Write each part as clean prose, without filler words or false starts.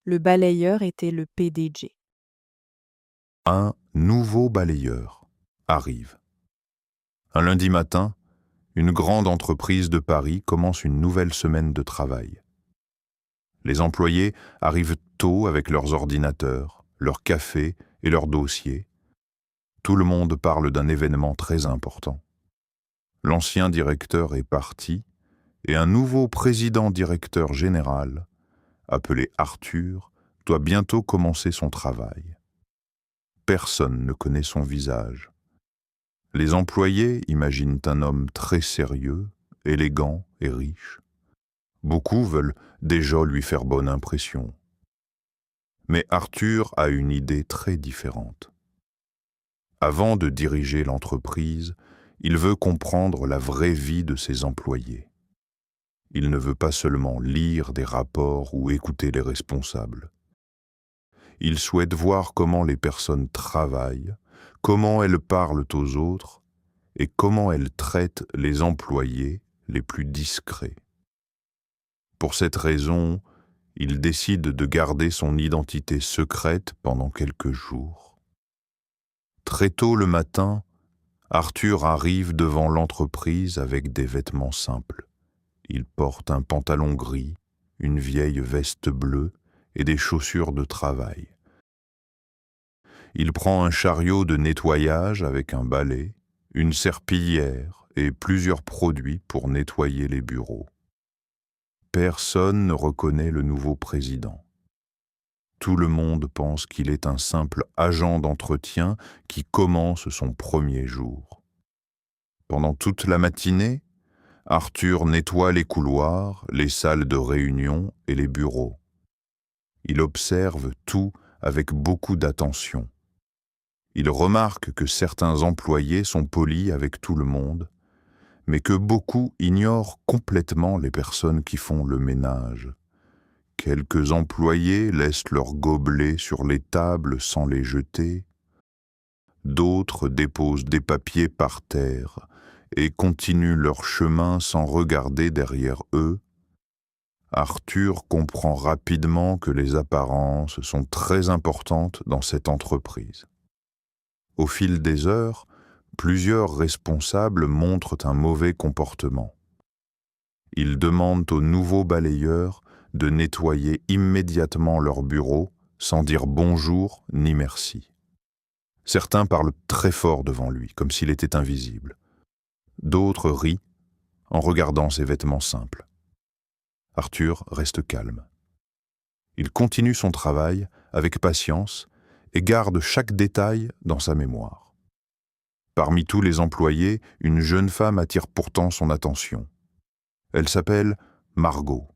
Le balayeur était le PDG. Un nouveau balayeur arrive. Un lundi matin, une grande entreprise de Paris commence une nouvelle semaine de travail. Les employés arrivent tôt avec leurs ordinateurs, leur café et leurs dossiers. Tout le monde parle d'un événement très important. L'ancien directeur est parti et un nouveau président-directeur général, appelé Arthur, doit bientôt commencer son travail. Personne ne connaît son visage. Les employés imaginent un homme très sérieux, élégant et riche. Beaucoup veulent déjà lui faire bonne impression. Mais Arthur a une idée très différente. Avant de diriger l'entreprise, il veut comprendre la vraie vie de ses employés. Il ne veut pas seulement lire des rapports ou écouter les responsables. Il souhaite voir comment les personnes travaillent, comment elles parlent aux autres et comment elles traitent les employés les plus discrets. Pour cette raison, il décide de garder son identité secrète pendant quelques jours. Très tôt le matin, Arthur arrive devant l'entreprise avec des vêtements simples. Il porte un pantalon gris, une vieille veste bleue et des chaussures de travail. Il prend un chariot de nettoyage avec un balai, une serpillière et plusieurs produits pour nettoyer les bureaux. Personne ne reconnaît le nouveau président. Tout le monde pense qu'il est un simple agent d'entretien qui commence son premier jour. Pendant toute la matinée, Arthur nettoie les couloirs, les salles de réunion et les bureaux. Il observe tout avec beaucoup d'attention. Il remarque que certains employés sont polis avec tout le monde, mais que beaucoup ignorent complètement les personnes qui font le ménage. Quelques employés laissent leurs gobelets sur les tables sans les jeter. D'autres déposent des papiers par terre et continuent leur chemin sans regarder derrière eux. Arthur comprend rapidement que les apparences sont très importantes dans cette entreprise. Au fil des heures, plusieurs responsables montrent un mauvais comportement. Ils demandent aux nouveaux balayeurs de nettoyer immédiatement leur bureau sans dire bonjour ni merci. Certains parlent très fort devant lui, comme s'il était invisible. D'autres rient en regardant ses vêtements simples. Arthur reste calme. Il continue son travail avec patience et garde chaque détail dans sa mémoire. Parmi tous les employés, une jeune femme attire pourtant son attention. Elle s'appelle Margot.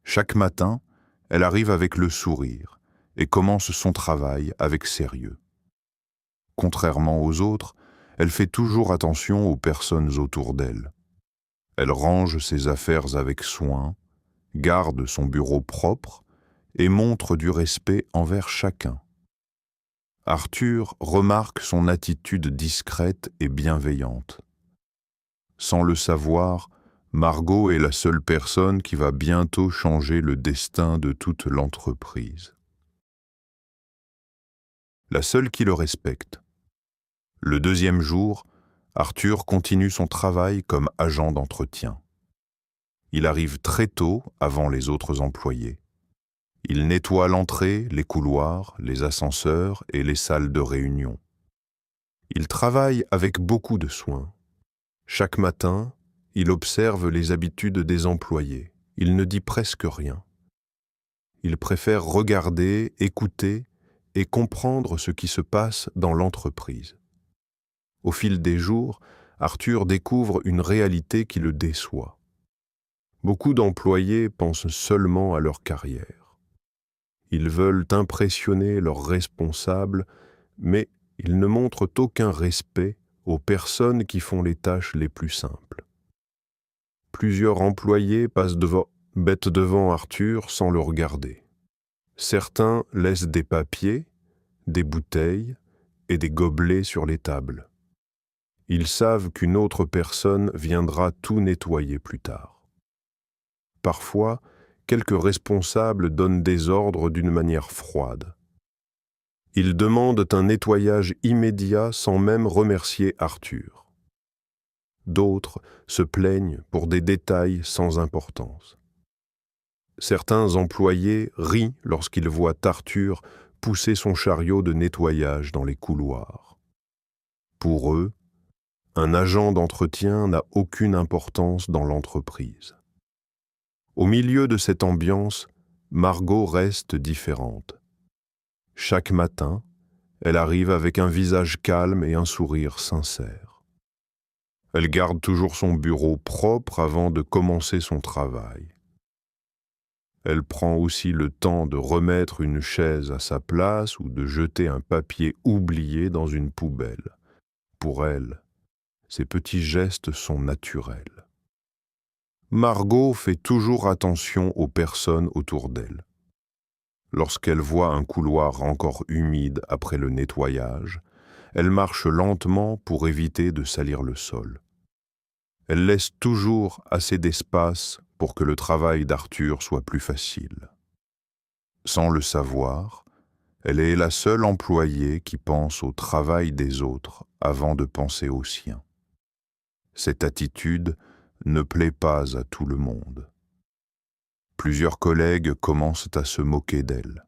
Chaque matin, elle arrive avec le sourire et commence son travail avec sérieux. Contrairement aux autres, elle fait toujours attention aux personnes autour d'elle. Elle range ses affaires avec soin, garde son bureau propre et montre du respect envers chacun. Arthur remarque son attitude discrète et bienveillante. Sans le savoir, Margot est la seule personne qui va bientôt changer le destin de toute l'entreprise. La seule qui le respecte. Le deuxième jour, Arthur continue son travail comme agent d'entretien. Il arrive très tôt avant les autres employés. Il nettoie l'entrée, les couloirs, les ascenseurs et les salles de réunion. Il travaille avec beaucoup de soin. Chaque matin, il observe les habitudes des employés. Il ne dit presque rien. Il préfère regarder, écouter et comprendre ce qui se passe dans l'entreprise. Au fil des jours, Arthur découvre une réalité qui le déçoit. Beaucoup d'employés pensent seulement à leur carrière. Ils veulent impressionner leurs responsables, mais ils ne montrent aucun respect aux personnes qui font les tâches les plus simples. Plusieurs employés bêtent devant Arthur sans le regarder. Certains laissent des papiers, des bouteilles et des gobelets sur les tables. Ils savent qu'une autre personne viendra tout nettoyer plus tard. Parfois, quelques responsables donnent des ordres d'une manière froide. Ils demandent un nettoyage immédiat sans même remercier Arthur. D'autres se plaignent pour des détails sans importance. Certains employés rient lorsqu'ils voient Arthur pousser son chariot de nettoyage dans les couloirs. Pour eux, un agent d'entretien n'a aucune importance dans l'entreprise. Au milieu de cette ambiance, Margot reste différente. Chaque matin, elle arrive avec un visage calme et un sourire sincère. Elle garde toujours son bureau propre avant de commencer son travail. Elle prend aussi le temps de remettre une chaise à sa place ou de jeter un papier oublié dans une poubelle. Pour elle, ces petits gestes sont naturels. Margot fait toujours attention aux personnes autour d'elle. Lorsqu'elle voit un couloir encore humide après le nettoyage, elle marche lentement pour éviter de salir le sol. Elle laisse toujours assez d'espace pour que le travail d'Arthur soit plus facile. Sans le savoir, elle est la seule employée qui pense au travail des autres avant de penser au sien. Cette attitude ne plaît pas à tout le monde. Plusieurs collègues commencent à se moquer d'elle.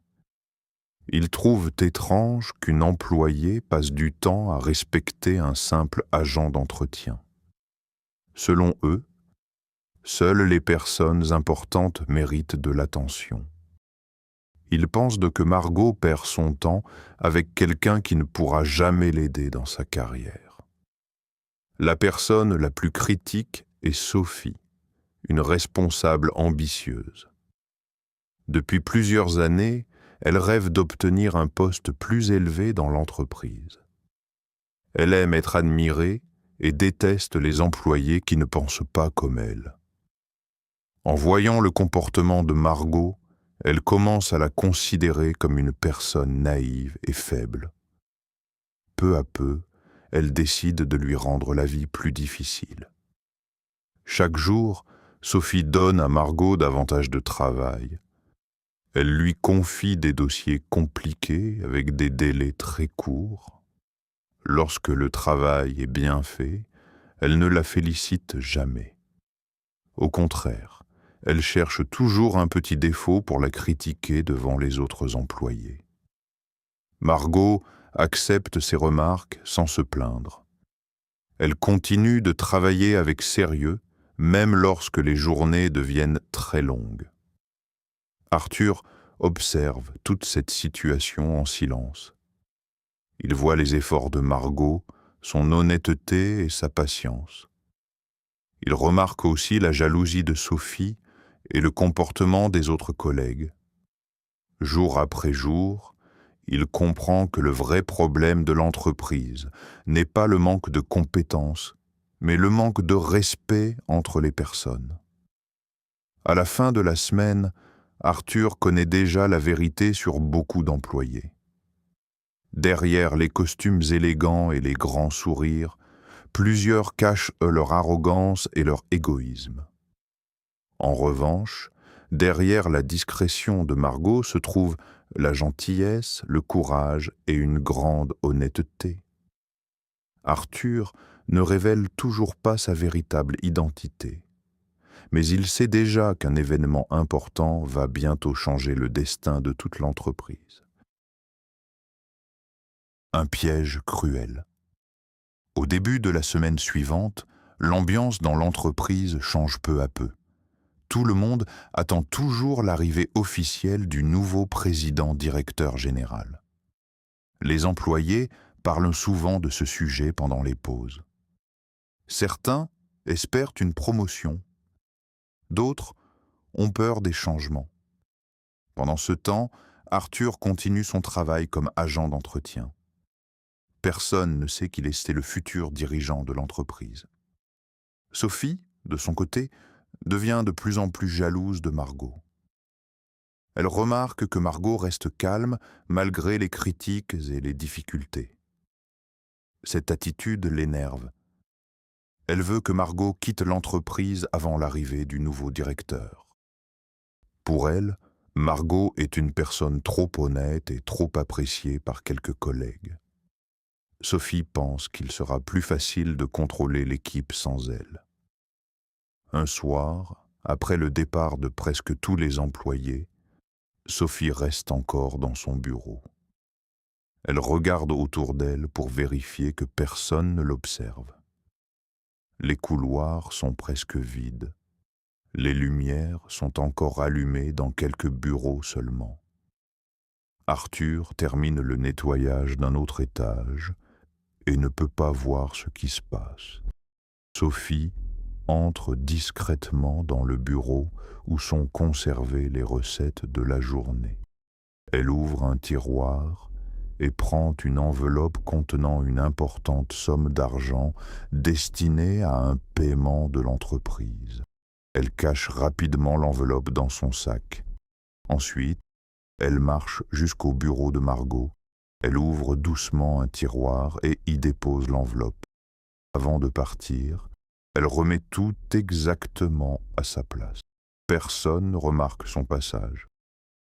Ils trouvent étrange qu'une employée passe du temps à respecter un simple agent d'entretien. Selon eux, seules les personnes importantes méritent de l'attention. Ils pensent que Margot perd son temps avec quelqu'un qui ne pourra jamais l'aider dans sa carrière. La personne la plus critique est Sophie, une responsable ambitieuse. Depuis plusieurs années, elle rêve d'obtenir un poste plus élevé dans l'entreprise. Elle aime être admirée et déteste les employés qui ne pensent pas comme elle. En voyant le comportement de Margot, elle commence à la considérer comme une personne naïve et faible. Peu à peu, elle décide de lui rendre la vie plus difficile. Chaque jour, Sophie donne à Margot davantage de travail. Elle lui confie des dossiers compliqués avec des délais très courts. Lorsque le travail est bien fait, elle ne la félicite jamais. Au contraire, elle cherche toujours un petit défaut pour la critiquer devant les autres employés. Margot accepte ces remarques sans se plaindre. Elle continue de travailler avec sérieux, même lorsque les journées deviennent très longues. Arthur observe toute cette situation en silence. Il voit les efforts de Margot, son honnêteté et sa patience. Il remarque aussi la jalousie de Sophie et le comportement des autres collègues. Jour après jour, il comprend que le vrai problème de l'entreprise n'est pas le manque de compétences, mais le manque de respect entre les personnes. À la fin de la semaine, Arthur connaît déjà la vérité sur beaucoup d'employés. Derrière les costumes élégants et les grands sourires, plusieurs cachent leur arrogance et leur égoïsme. En revanche, derrière la discrétion de Margot se trouvent la gentillesse, le courage et une grande honnêteté. Arthur ne révèle toujours pas sa véritable identité, mais il sait déjà qu'un événement important va bientôt changer le destin de toute l'entreprise. Un piège cruel. Au début de la semaine suivante, l'ambiance dans l'entreprise change peu à peu. Tout le monde attend toujours l'arrivée officielle du nouveau président-directeur général. Les employés parlent souvent de ce sujet pendant les pauses. Certains espèrent une promotion. D'autres ont peur des changements. Pendant ce temps, Arthur continue son travail comme agent d'entretien. Personne ne sait qu'il est le futur dirigeant de l'entreprise. Sophie, de son côté, devient de plus en plus jalouse de Margot. Elle remarque que Margot reste calme malgré les critiques et les difficultés. Cette attitude l'énerve. Elle veut que Margot quitte l'entreprise avant l'arrivée du nouveau directeur. Pour elle, Margot est une personne trop honnête et trop appréciée par quelques collègues. Sophie pense qu'il sera plus facile de contrôler l'équipe sans elle. Un soir, après le départ de presque tous les employés, Sophie reste encore dans son bureau. Elle regarde autour d'elle pour vérifier que personne ne l'observe. Les couloirs sont presque vides. Les lumières sont encore allumées dans quelques bureaux seulement. Arthur termine le nettoyage d'un autre étage et ne peut pas voir ce qui se passe. Sophie entre discrètement dans le bureau où sont conservées les recettes de la journée. Elle ouvre un tiroir et prend une enveloppe contenant une importante somme d'argent destinée à un paiement de l'entreprise. Elle cache rapidement l'enveloppe dans son sac. Ensuite, elle marche jusqu'au bureau de Margot. Elle ouvre doucement un tiroir et y dépose l'enveloppe. Avant de partir, elle remet tout exactement à sa place. Personne ne remarque son passage.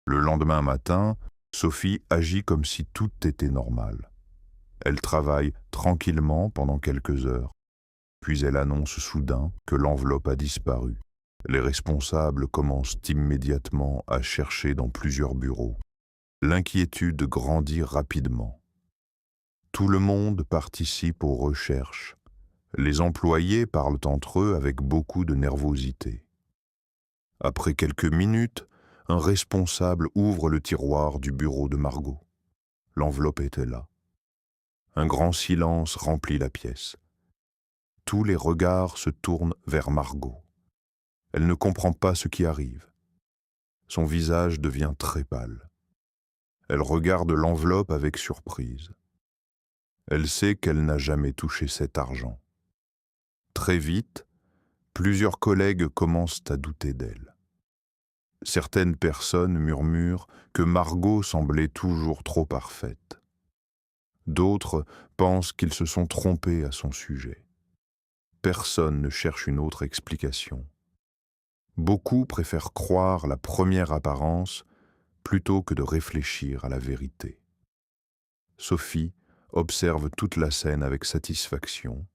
Le lendemain matin, Sophie agit comme si tout était normal. Elle travaille tranquillement pendant quelques heures, puis elle annonce soudain que l'enveloppe a disparu. Les responsables commencent immédiatement à chercher dans plusieurs bureaux. L'inquiétude grandit rapidement. Tout le monde participe aux recherches. Les employés parlent entre eux avec beaucoup de nervosité. Après quelques minutes, un responsable ouvre le tiroir du bureau de Margot. L'enveloppe était là. Un grand silence remplit la pièce. Tous les regards se tournent vers Margot. Elle ne comprend pas ce qui arrive. Son visage devient très pâle. Elle regarde l'enveloppe avec surprise. Elle sait qu'elle n'a jamais touché cet argent. Très vite, plusieurs collègues commencent à douter d'elle. Certaines personnes murmurent que Margot semblait toujours trop parfaite. D'autres pensent qu'ils se sont trompés à son sujet. Personne ne cherche une autre explication. Beaucoup préfèrent croire la première apparence plutôt que de réfléchir à la vérité. Sophie observe toute la scène avec satisfaction,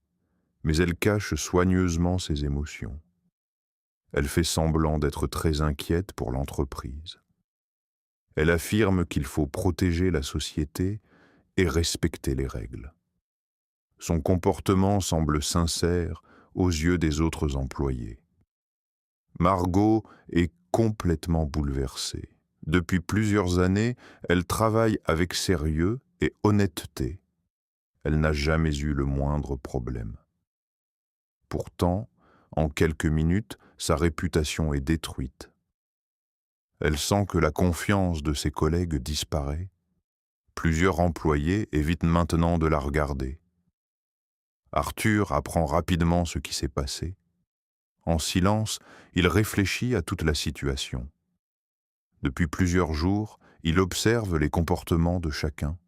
mais elle cache soigneusement ses émotions. Elle fait semblant d'être très inquiète pour l'entreprise. Elle affirme qu'il faut protéger la société et respecter les règles. Son comportement semble sincère aux yeux des autres employés. Margot est complètement bouleversée. Depuis plusieurs années, elle travaille avec sérieux et honnêteté. Elle n'a jamais eu le moindre problème. Pourtant, en quelques minutes, sa réputation est détruite. Elle sent que la confiance de ses collègues disparaît. Plusieurs employés évitent maintenant de la regarder. Arthur apprend rapidement ce qui s'est passé. En silence, il réfléchit à toute la situation. Depuis plusieurs jours, il observe les comportements de chacun.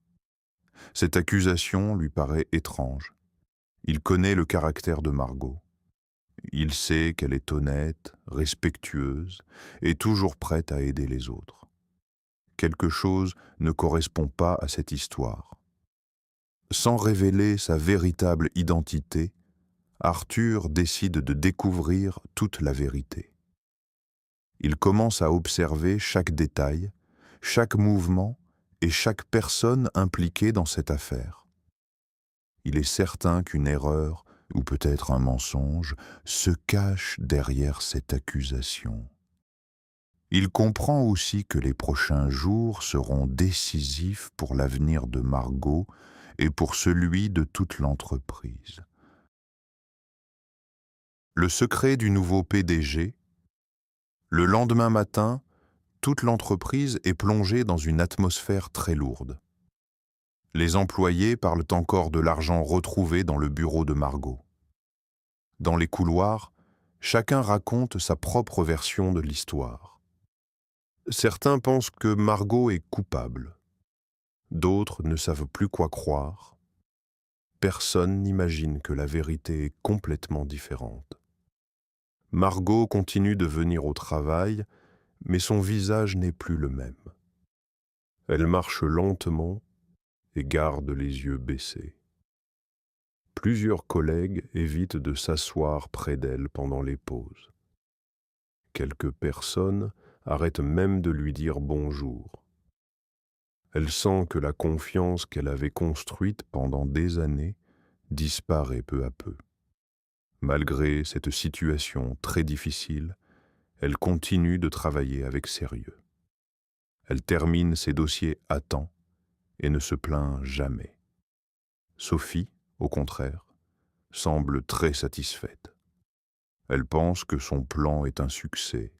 Cette accusation lui paraît étrange. Il connaît le caractère de Margot. Il sait qu'elle est honnête, respectueuse et toujours prête à aider les autres. Quelque chose ne correspond pas à cette histoire. Sans révéler sa véritable identité, Arthur décide de découvrir toute la vérité. Il commence à observer chaque détail, chaque mouvement et chaque personne impliquée dans cette affaire. Il est certain qu'une erreur, ou peut-être un mensonge, se cache derrière cette accusation. Il comprend aussi que les prochains jours seront décisifs pour l'avenir de Margot et pour celui de toute l'entreprise. Le secret du nouveau PDG. Le lendemain matin, toute l'entreprise est plongée dans une atmosphère très lourde. Les employés parlent encore de l'argent retrouvé dans le bureau de Margot. Dans les couloirs, chacun raconte sa propre version de l'histoire. Certains pensent que Margot est coupable. D'autres ne savent plus quoi croire. Personne n'imagine que la vérité est complètement différente. Margot continue de venir au travail, mais son visage n'est plus le même. Elle marche lentement et garde les yeux baissés. Plusieurs collègues évitent de s'asseoir près d'elle pendant les pauses. Quelques personnes arrêtent même de lui dire bonjour. Elle sent que la confiance qu'elle avait construite pendant des années disparaît peu à peu. Malgré cette situation très difficile, elle continue de travailler avec sérieux. Elle termine ses dossiers à temps et ne se plaint jamais. Sophie, au contraire, semble très satisfaite. Elle pense que son plan est un succès.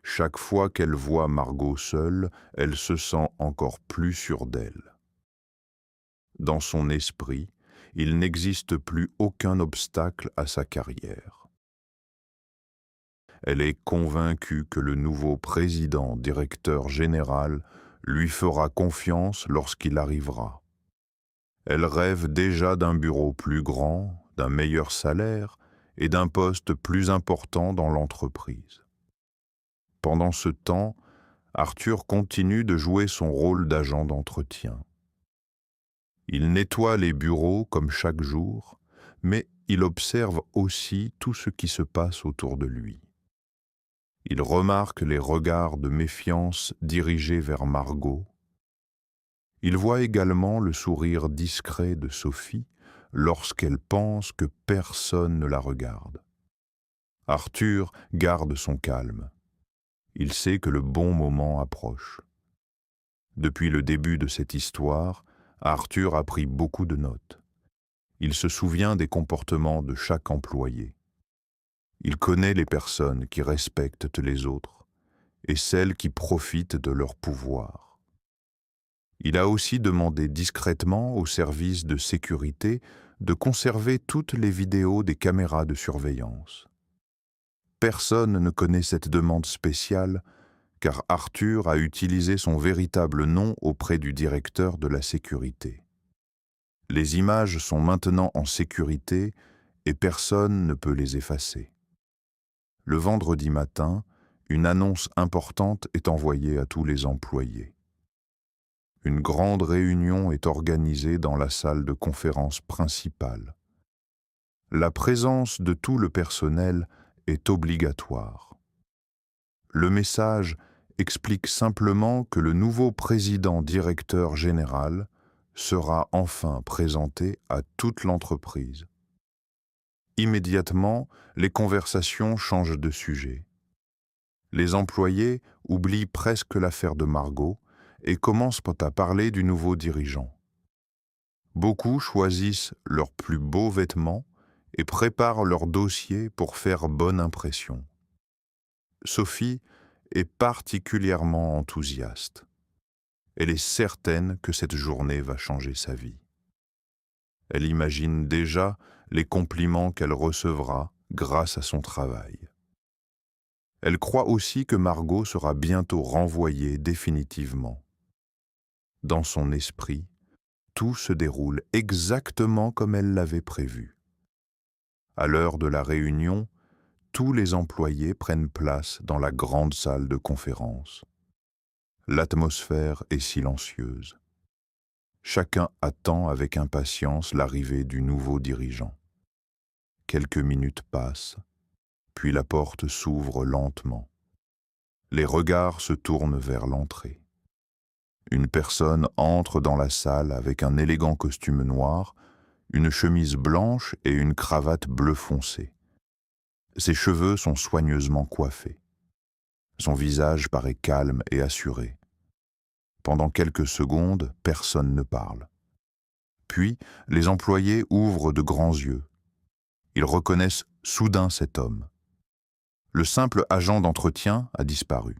Chaque fois qu'elle voit Margot seule, elle se sent encore plus sûre d'elle. Dans son esprit, il n'existe plus aucun obstacle à sa carrière. Elle est convaincue que le nouveau président directeur général lui fera confiance lorsqu'il arrivera. Elle rêve déjà d'un bureau plus grand, d'un meilleur salaire et d'un poste plus important dans l'entreprise. Pendant ce temps, Arthur continue de jouer son rôle d'agent d'entretien. Il nettoie les bureaux comme chaque jour, mais il observe aussi tout ce qui se passe autour de lui. Il remarque les regards de méfiance dirigés vers Margot. Il voit également le sourire discret de Sophie lorsqu'elle pense que personne ne la regarde. Arthur garde son calme. Il sait que le bon moment approche. Depuis le début de cette histoire, Arthur a pris beaucoup de notes. Il se souvient des comportements de chaque employé. Il connaît les personnes qui respectent les autres et celles qui profitent de leur pouvoir. Il a aussi demandé discrètement aux services de sécurité de conserver toutes les vidéos des caméras de surveillance. Personne ne connaît cette demande spéciale car Arthur a utilisé son véritable nom auprès du directeur de la sécurité. Les images sont maintenant en sécurité et personne ne peut les effacer. Le vendredi matin, une annonce importante est envoyée à tous les employés. Une grande réunion est organisée dans la salle de conférence principale. La présence de tout le personnel est obligatoire. Le message explique simplement que le nouveau président directeur général sera enfin présenté à toute l'entreprise. Immédiatement, les conversations changent de sujet. Les employés oublient presque l'affaire de Margot et commencent à parler du nouveau dirigeant. Beaucoup choisissent leurs plus beaux vêtements et préparent leur dossier pour faire bonne impression. Sophie est particulièrement enthousiaste. Elle est certaine que cette journée va changer sa vie. Elle imagine déjà les compliments qu'elle recevra grâce à son travail. Elle croit aussi que Margot sera bientôt renvoyée définitivement. Dans son esprit, tout se déroule exactement comme elle l'avait prévu. À l'heure de la réunion, tous les employés prennent place dans la grande salle de conférence. L'atmosphère est silencieuse. Chacun attend avec impatience l'arrivée du nouveau dirigeant. Quelques minutes passent, puis la porte s'ouvre lentement. Les regards se tournent vers l'entrée. Une personne entre dans la salle avec un élégant costume noir, une chemise blanche et une cravate bleu foncé. Ses cheveux sont soigneusement coiffés. Son visage paraît calme et assuré. Pendant quelques secondes, personne ne parle. Puis, les employés ouvrent de grands yeux. Ils reconnaissent soudain cet homme. Le simple agent d'entretien a disparu.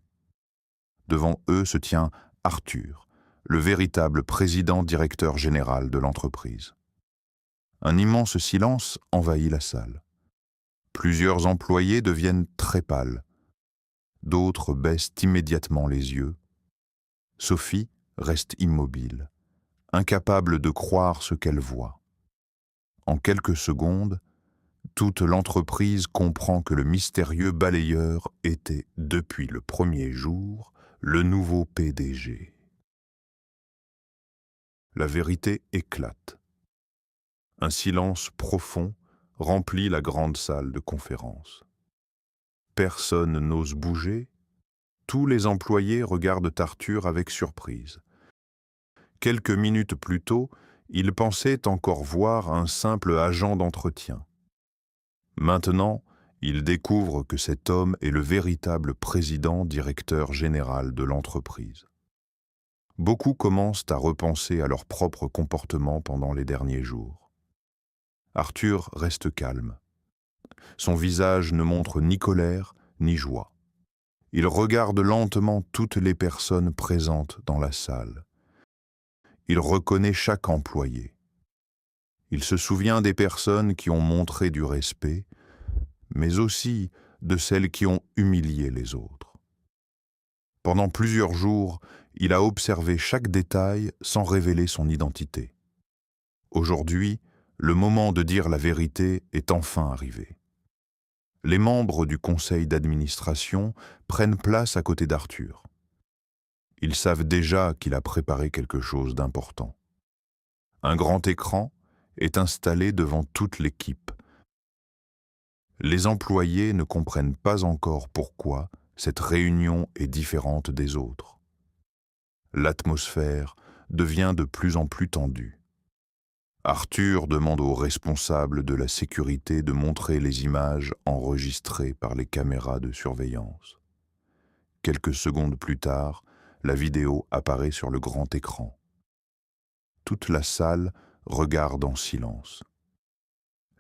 Devant eux se tient Arthur, le véritable président-directeur général de l'entreprise. Un immense silence envahit la salle. Plusieurs employés deviennent très pâles. D'autres baissent immédiatement les yeux. Sophie reste immobile, incapable de croire ce qu'elle voit. En quelques secondes, toute l'entreprise comprend que le mystérieux balayeur était, depuis le premier jour, le nouveau PDG. La vérité éclate. Un silence profond remplit la grande salle de conférence. Personne n'ose bouger. Tous les employés regardent Arthur avec surprise. Quelques minutes plus tôt, ils pensaient encore voir un simple agent d'entretien. Maintenant, ils découvrent que cet homme est le véritable président-directeur général de l'entreprise. Beaucoup commencent à repenser à leur propre comportement pendant les derniers jours. Arthur reste calme. Son visage ne montre ni colère ni joie. Il regarde lentement toutes les personnes présentes dans la salle. Il reconnaît chaque employé. Il se souvient des personnes qui ont montré du respect, mais aussi de celles qui ont humilié les autres. Pendant plusieurs jours, il a observé chaque détail sans révéler son identité. Aujourd'hui, le moment de dire la vérité est enfin arrivé. Les membres du conseil d'administration prennent place à côté d'Arthur. Ils savent déjà qu'il a préparé quelque chose d'important. Un grand écran est installé devant toute l'équipe. Les employés ne comprennent pas encore pourquoi cette réunion est différente des autres. L'atmosphère devient de plus en plus tendue. Arthur demande aux responsables de la sécurité de montrer les images enregistrées par les caméras de surveillance. Quelques secondes plus tard, la vidéo apparaît sur le grand écran. Toute la salle regarde en silence.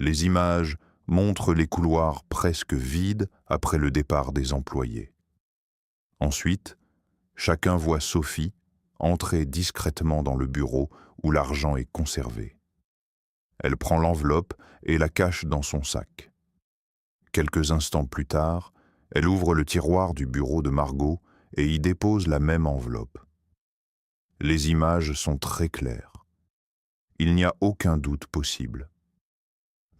Les images montrent les couloirs presque vides après le départ des employés. Ensuite, chacun voit Sophie entrer discrètement dans le bureau où l'argent est conservé. Elle prend l'enveloppe et la cache dans son sac. Quelques instants plus tard, elle ouvre le tiroir du bureau de Margot et y dépose la même enveloppe. Les images sont très claires. Il n'y a aucun doute possible.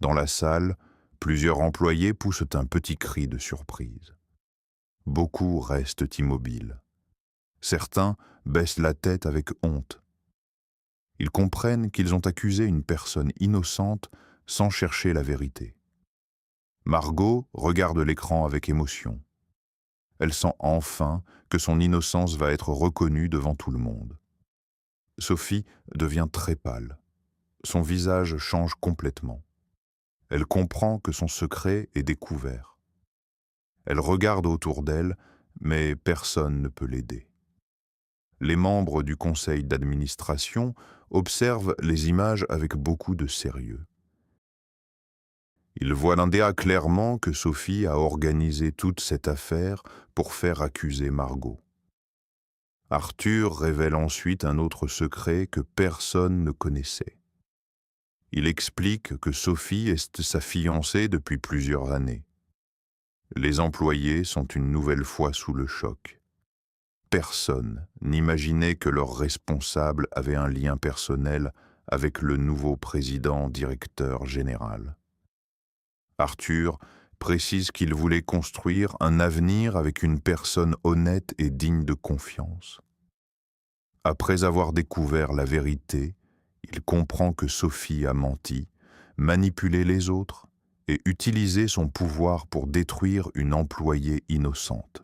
Dans la salle, plusieurs employés poussent un petit cri de surprise. Beaucoup restent immobiles. Certains baissent la tête avec honte. Ils comprennent qu'ils ont accusé une personne innocente sans chercher la vérité. Margot regarde l'écran avec émotion. Elle sent enfin que son innocence va être reconnue devant tout le monde. Sophie devient très pâle. Son visage change complètement. Elle comprend que son secret est découvert. Elle regarde autour d'elle, mais personne ne peut l'aider. Les membres du conseil d'administration observent les images avec beaucoup de sérieux. Ils voient clairement que Sophie a organisé toute cette affaire pour faire accuser Margot. Arthur révèle ensuite un autre secret que personne ne connaissait. Il explique que Sophie est sa fiancée depuis plusieurs années. Les employés sont une nouvelle fois sous le choc. Personne n'imaginait que leur responsable avait un lien personnel avec le nouveau président-directeur général. Arthur précise qu'il voulait construire un avenir avec une personne honnête et digne de confiance. Après avoir découvert la vérité, il comprend que Sophie a menti, manipulé les autres et utilisé son pouvoir pour détruire une employée innocente.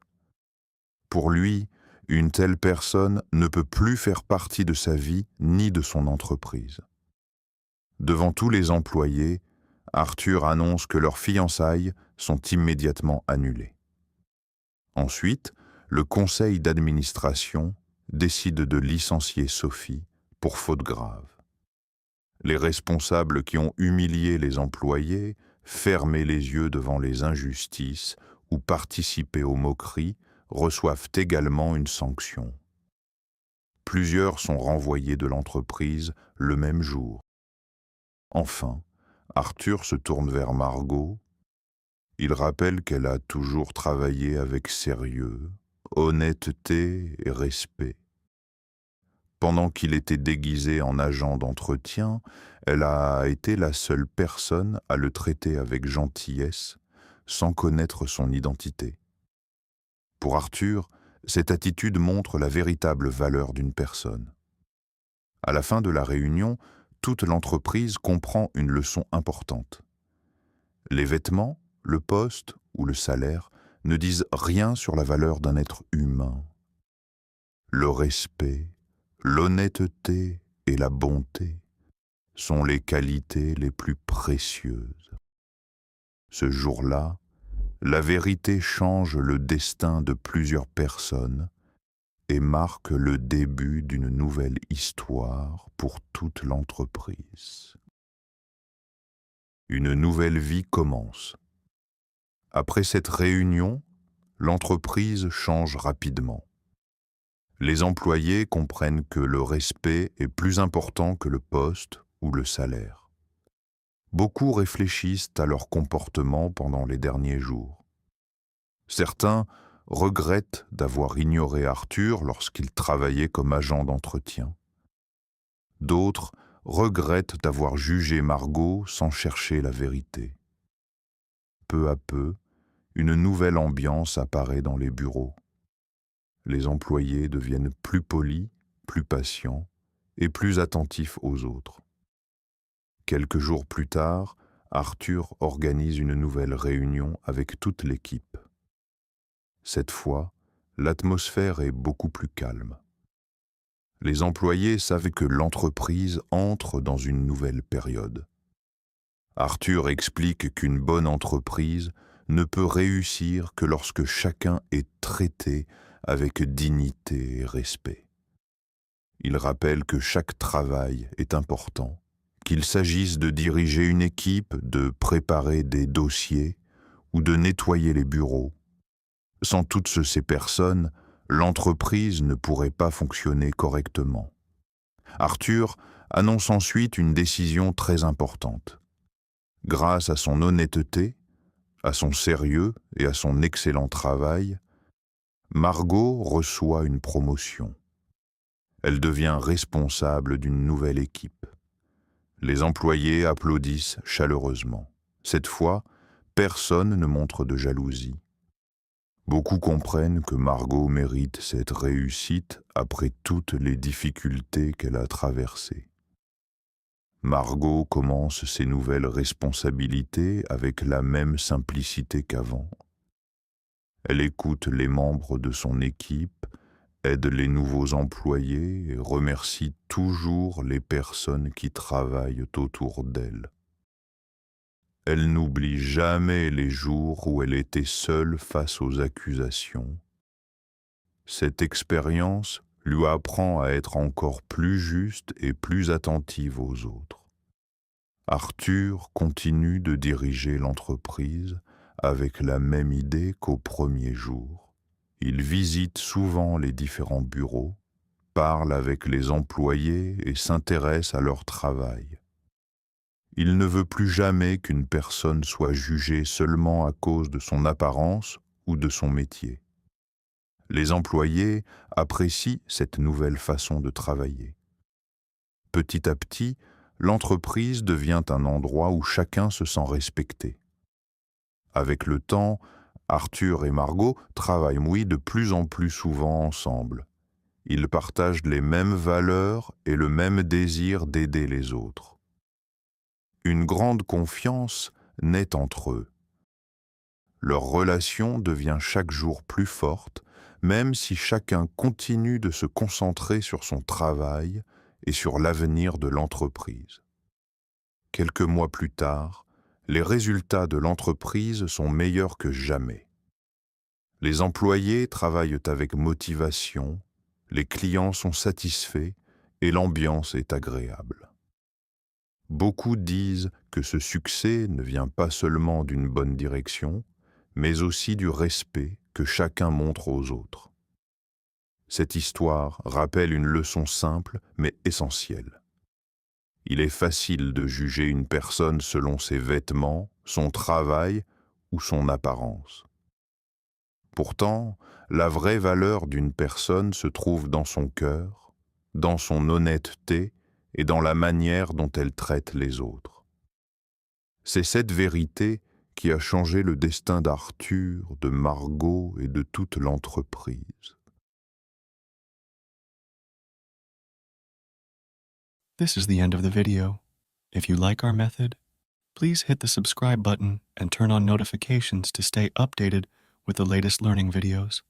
Pour lui, une telle personne ne peut plus faire partie de sa vie ni de son entreprise. Devant tous les employés, Arthur annonce que leurs fiançailles sont immédiatement annulées. Ensuite, le conseil d'administration décide de licencier Sophie pour faute grave. Les responsables qui ont humilié les employés, fermé les yeux devant les injustices ou participé aux moqueries reçoivent également une sanction. Plusieurs sont renvoyés de l'entreprise le même jour. Enfin, Arthur se tourne vers Margot. Il rappelle qu'elle a toujours travaillé avec sérieux, honnêteté et respect. Pendant qu'il était déguisé en agent d'entretien, elle a été la seule personne à le traiter avec gentillesse, sans connaître son identité. Pour Arthur, cette attitude montre la véritable valeur d'une personne. À la fin de la réunion, toute l'entreprise comprend une leçon importante. Les vêtements, le poste ou le salaire ne disent rien sur la valeur d'un être humain. Le respect, l'honnêteté et la bonté sont les qualités les plus précieuses. Ce jour-là, la vérité change le destin de plusieurs personnes et marque le début d'une nouvelle histoire pour toute l'entreprise. Une nouvelle vie commence. Après cette réunion, l'entreprise change rapidement. Les employés comprennent que le respect est plus important que le poste ou le salaire. Beaucoup réfléchissent à leur comportement pendant les derniers jours. Certains regrettent d'avoir ignoré Arthur lorsqu'il travaillait comme agent d'entretien. D'autres regrettent d'avoir jugé Margot sans chercher la vérité. Peu à peu, une nouvelle ambiance apparaît dans les bureaux. Les employés deviennent plus polis, plus patients et plus attentifs aux autres. Quelques jours plus tard, Arthur organise une nouvelle réunion avec toute l'équipe. Cette fois, l'atmosphère est beaucoup plus calme. Les employés savent que l'entreprise entre dans une nouvelle période. Arthur explique qu'une bonne entreprise ne peut réussir que lorsque chacun est traité avec dignité et respect. Il rappelle que chaque travail est important, qu'il s'agisse de diriger une équipe, de préparer des dossiers ou de nettoyer les bureaux. Sans toutes ces personnes, l'entreprise ne pourrait pas fonctionner correctement. Arthur annonce ensuite une décision très importante. Grâce à son honnêteté, à son sérieux et à son excellent travail, Margot reçoit une promotion. Elle devient responsable d'une nouvelle équipe. Les employés applaudissent chaleureusement. Cette fois, personne ne montre de jalousie. Beaucoup comprennent que Margot mérite cette réussite après toutes les difficultés qu'elle a traversées. Margot commence ses nouvelles responsabilités avec la même simplicité qu'avant. Elle écoute les membres de son équipe, aide les nouveaux employés et remercie toujours les personnes qui travaillent autour d'elle. Elle n'oublie jamais les jours où elle était seule face aux accusations. Cette expérience lui apprend à être encore plus juste et plus attentive aux autres. Arthur continue de diriger l'entreprise avec la même idée qu'au premier jour. Il visite souvent les différents bureaux, parle avec les employés et s'intéresse à leur travail. Il ne veut plus jamais qu'une personne soit jugée seulement à cause de son apparence ou de son métier. Les employés apprécient cette nouvelle façon de travailler. Petit à petit, l'entreprise devient un endroit où chacun se sent respecté. Avec le temps, Arthur et Margot travaillent de plus en plus souvent ensemble. Ils partagent les mêmes valeurs et le même désir d'aider les autres. Une grande confiance naît entre eux. Leur relation devient chaque jour plus forte, même si chacun continue de se concentrer sur son travail et sur l'avenir de l'entreprise. Quelques mois plus tard, les résultats de l'entreprise sont meilleurs que jamais. Les employés travaillent avec motivation, les clients sont satisfaits et l'ambiance est agréable. Beaucoup disent que ce succès ne vient pas seulement d'une bonne direction, mais aussi du respect que chacun montre aux autres. Cette histoire rappelle une leçon simple mais essentielle. Il est facile de juger une personne selon ses vêtements, son travail ou son apparence. Pourtant, la vraie valeur d'une personne se trouve dans son cœur, dans son honnêteté et dans la manière dont elle traite les autres. C'est cette vérité qui a changé le destin d'Arthur, de Margot et de toute l'entreprise. This is the end of the video. If you like our method, please hit the subscribe button and turn on notifications to stay updated with the latest learning videos.